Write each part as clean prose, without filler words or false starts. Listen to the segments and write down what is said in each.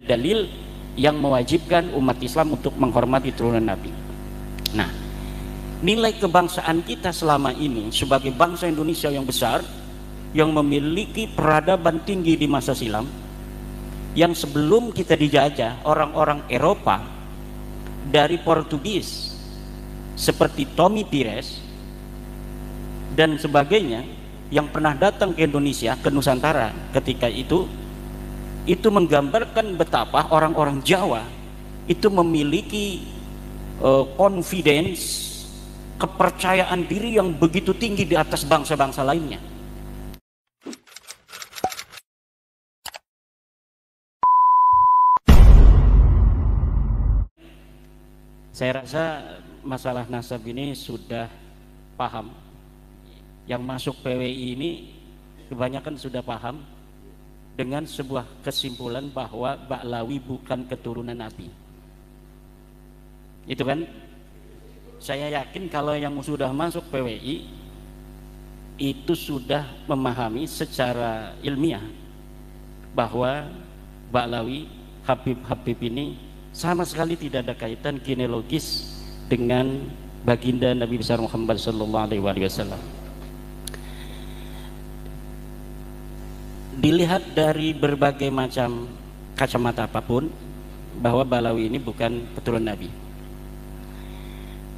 dalil yang mewajibkan umat Islam untuk menghormati turunan Nabi. Nah, nilai kebangsaan kita selama ini sebagai bangsa Indonesia yang besar, yang memiliki peradaban tinggi di masa silam, yang sebelum kita dijajah orang-orang Eropa dari Portugis seperti Tommy Pires dan sebagainya, yang pernah datang ke Indonesia, ke Nusantara ketika itu menggambarkan betapa orang-orang Jawa itu memiliki confidence, kepercayaan diri yang begitu tinggi di atas bangsa-bangsa lainnya. Saya rasa masalah nasab ini sudah paham. Yang masuk PWI ini kebanyakan sudah paham dengan sebuah kesimpulan bahwa Ba'lawi bukan keturunan Nabi. Itu kan? Saya yakin kalau yang sudah masuk PWI itu sudah memahami secara ilmiah bahwa Ba'lawi, Habib ini sama sekali tidak ada kaitan genealogis dengan baginda Nabi besar Muhammad SAW. Dilihat dari berbagai macam kacamata apapun bahwa Ba'lawi ini bukan keturunan Nabi.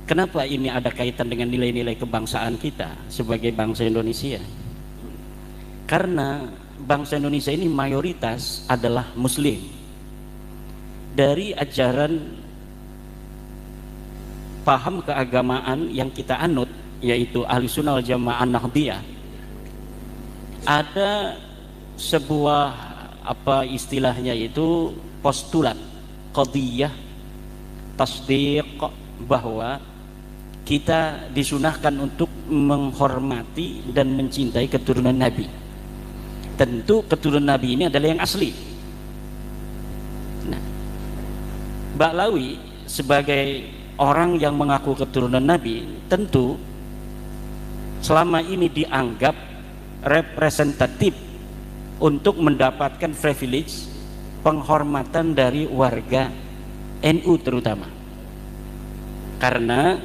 Kenapa ini ada kaitan dengan nilai-nilai kebangsaan kita sebagai bangsa Indonesia? Karena bangsa Indonesia ini mayoritas adalah Muslim. Dari ajaran paham keagamaan yang kita anut, yaitu Ahlussunnah wal Jamaah Nahdiyah, ada sebuah istilahnya itu postulat qadiyah tasdiq, bahwa kita disunahkan untuk menghormati dan mencintai keturunan Nabi. Tentu keturunan Nabi ini adalah yang asli. Nah, Ba'lawi sebagai orang yang mengaku keturunan Nabi tentu selama ini dianggap representatif untuk mendapatkan privilege, penghormatan dari warga NU terutama. Karena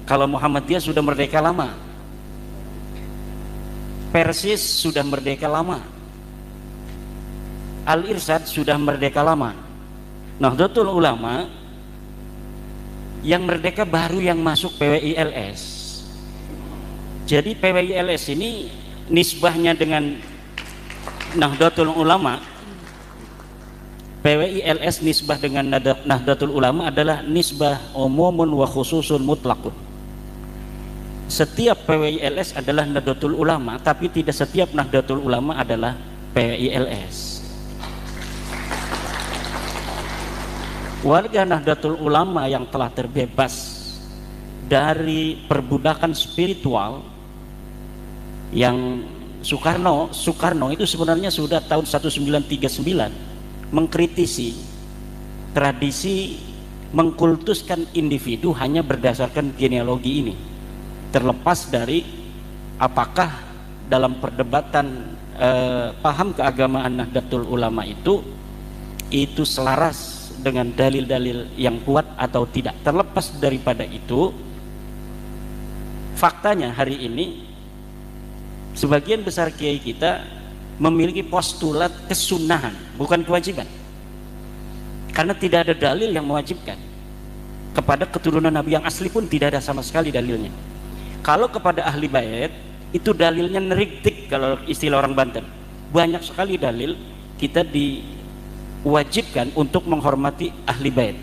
kalau Muhammadiyah sudah merdeka lama, Persis sudah merdeka lama, Al-Irsyad sudah merdeka lama, Nahdlatul Ulama yang merdeka baru yang masuk PWI-LS. Jadi PWI-LS ini nisbahnya dengan Nahdlatul Ulama, PWI-LS nisbah dengan Nahdlatul Ulama adalah nisbah umumun wa khususun mutlakun. Setiap PWI-LS adalah Nahdlatul Ulama, tapi tidak setiap Nahdlatul Ulama adalah PWI-LS. Warga Nahdlatul Ulama yang telah terbebas dari perbudakan spiritual yang Soekarno itu sebenarnya sudah tahun 1939 mengkritisi tradisi mengkultuskan individu hanya berdasarkan genealogi ini, terlepas dari apakah dalam perdebatan paham keagamaan Nahdlatul Ulama itu selaras dengan dalil-dalil yang kuat atau tidak. Terlepas daripada itu, faktanya hari ini sebagian besar kiai kita memiliki postulat kesunahan, bukan kewajiban, karena tidak ada dalil yang mewajibkan. Kepada keturunan Nabi yang asli pun tidak ada sama sekali dalilnya. Kalau kepada ahli bait itu dalilnya neriktik, kalau istilah orang Banten. Banyak sekali dalil kita diwajibkan untuk menghormati ahli bait,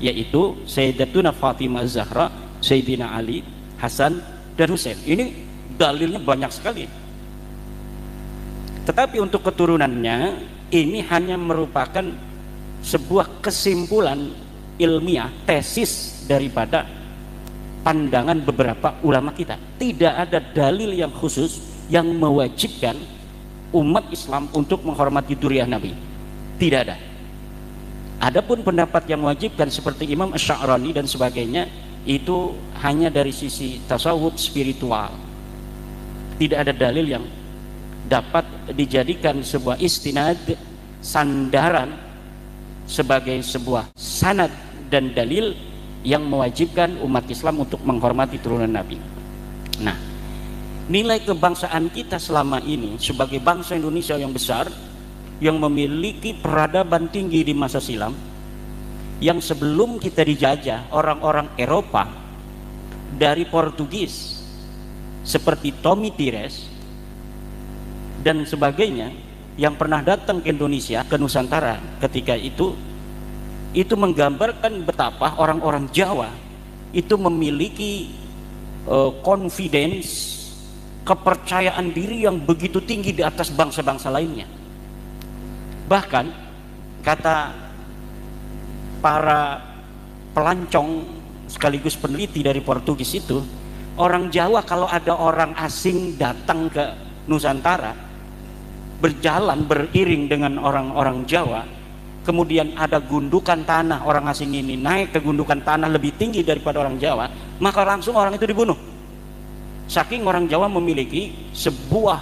yaitu Sayyidatuna Fatimah Az-Zahra, Sayyidina Ali, Hasan dan Husain. Ini dalilnya banyak sekali. Tetapi untuk keturunannya ini hanya merupakan sebuah kesimpulan ilmiah, tesis daripada pandangan beberapa ulama kita. Tidak ada dalil yang khusus yang mewajibkan umat Islam untuk menghormati dzurriyyah Nabi. Tidak ada. Adapun pendapat yang mewajibkan seperti Imam Asy-Sya'rani dan sebagainya, itu hanya dari sisi tasawuf spiritual. Tidak ada dalil yang dapat dijadikan sebuah istinad, sandaran sebagai sebuah sanad dan dalil yang mewajibkan umat Islam untuk menghormati turunan Nabi. Nah, nilai kebangsaan kita selama ini sebagai bangsa Indonesia yang besar, yang memiliki peradaban tinggi di masa silam, yang sebelum kita dijajah orang-orang Eropa dari Portugis seperti Tommy Tires dan sebagainya, yang pernah datang ke Indonesia, ke Nusantara ketika itu menggambarkan betapa orang-orang Jawa itu memiliki confidence, kepercayaan diri yang begitu tinggi di atas bangsa-bangsa lainnya. Bahkan kata para pelancong sekaligus peneliti dari Portugis itu, orang Jawa kalau ada orang asing datang ke Nusantara, berjalan beriring dengan orang-orang Jawa, kemudian ada gundukan tanah, orang asing ini naik ke gundukan tanah lebih tinggi daripada orang Jawa, maka langsung orang itu dibunuh. Saking orang Jawa memiliki sebuah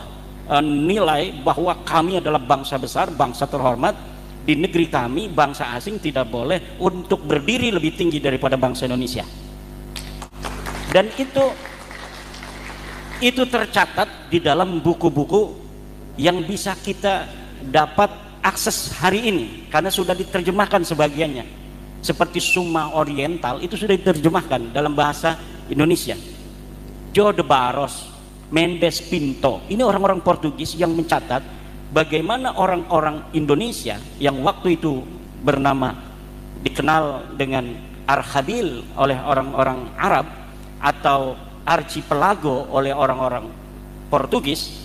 nilai bahwa kami adalah bangsa besar, bangsa terhormat di negeri kami, bangsa asing tidak boleh untuk berdiri lebih tinggi daripada bangsa Indonesia. Dan itu tercatat di dalam buku-buku yang bisa kita dapat akses hari ini, karena sudah diterjemahkan sebagiannya, seperti Summa Oriental itu sudah diterjemahkan dalam bahasa Indonesia. João de Barros, Mendes Pinto, ini orang-orang Portugis yang mencatat bagaimana orang-orang Indonesia yang waktu itu bernama, dikenal dengan Archipel oleh orang-orang Arab atau Archipelago oleh orang-orang Portugis,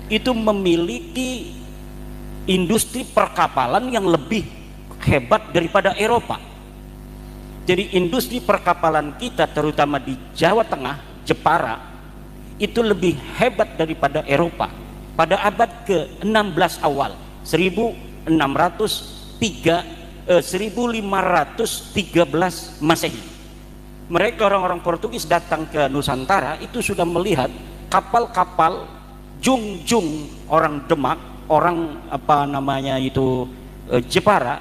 itu memiliki industri perkapalan yang lebih hebat daripada Eropa. Jadi industri perkapalan kita terutama di Jawa Tengah, Jepara, itu lebih hebat daripada Eropa pada abad ke-16 awal, 1513 Masehi. Mereka orang-orang Portugis datang ke Nusantara itu sudah melihat kapal-kapal jungjung orang Demak, orang Jepara,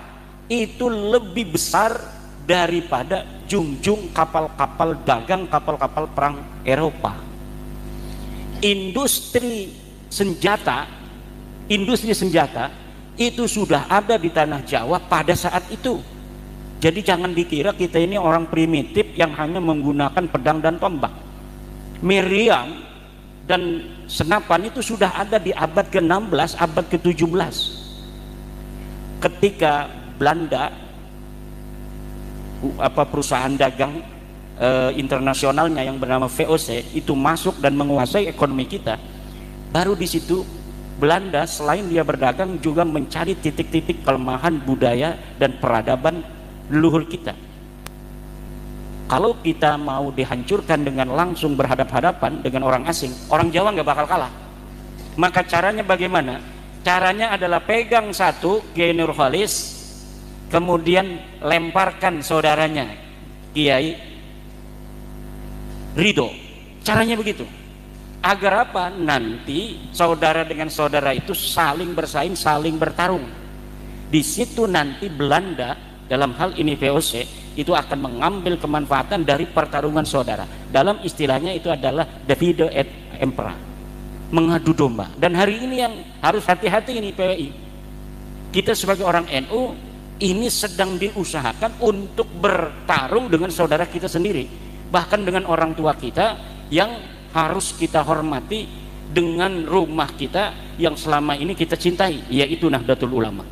itu lebih besar daripada jungjung kapal-kapal dagang, kapal-kapal perang Eropa. Industri senjata itu sudah ada di tanah Jawa pada saat itu. Jadi jangan dikira kita ini orang primitif yang hanya menggunakan pedang dan tombak. Meriam dan senapan itu sudah ada di abad ke-16, abad ke-17. Ketika Belanda, perusahaan dagang internasionalnya yang bernama VOC itu masuk dan menguasai ekonomi kita, baru di situ Belanda selain dia berdagang juga mencari titik-titik kelemahan budaya dan peradaban leluhur kita. Kalau kita mau dihancurkan dengan langsung berhadap-hadapan dengan orang asing, orang Jawa nggak bakal kalah. Maka caranya bagaimana? Caranya adalah pegang satu Kiai Nurholis, kemudian lemparkan saudaranya Kiai Ridho. Caranya begitu. Agar apa? Nanti saudara dengan saudara itu saling bersaing, saling bertarung. Di situ nanti Belanda, dalam hal ini VOC, itu akan mengambil kemanfaatan dari pertarungan saudara. Dalam istilahnya itu adalah Divide et Impera, mengadu domba. Dan hari ini yang harus hati-hati ini PWI, kita sebagai orang NU ini sedang diusahakan untuk bertarung dengan saudara kita sendiri, bahkan dengan orang tua kita yang harus kita hormati, dengan rumah kita yang selama ini kita cintai, yaitu Nahdlatul Ulama.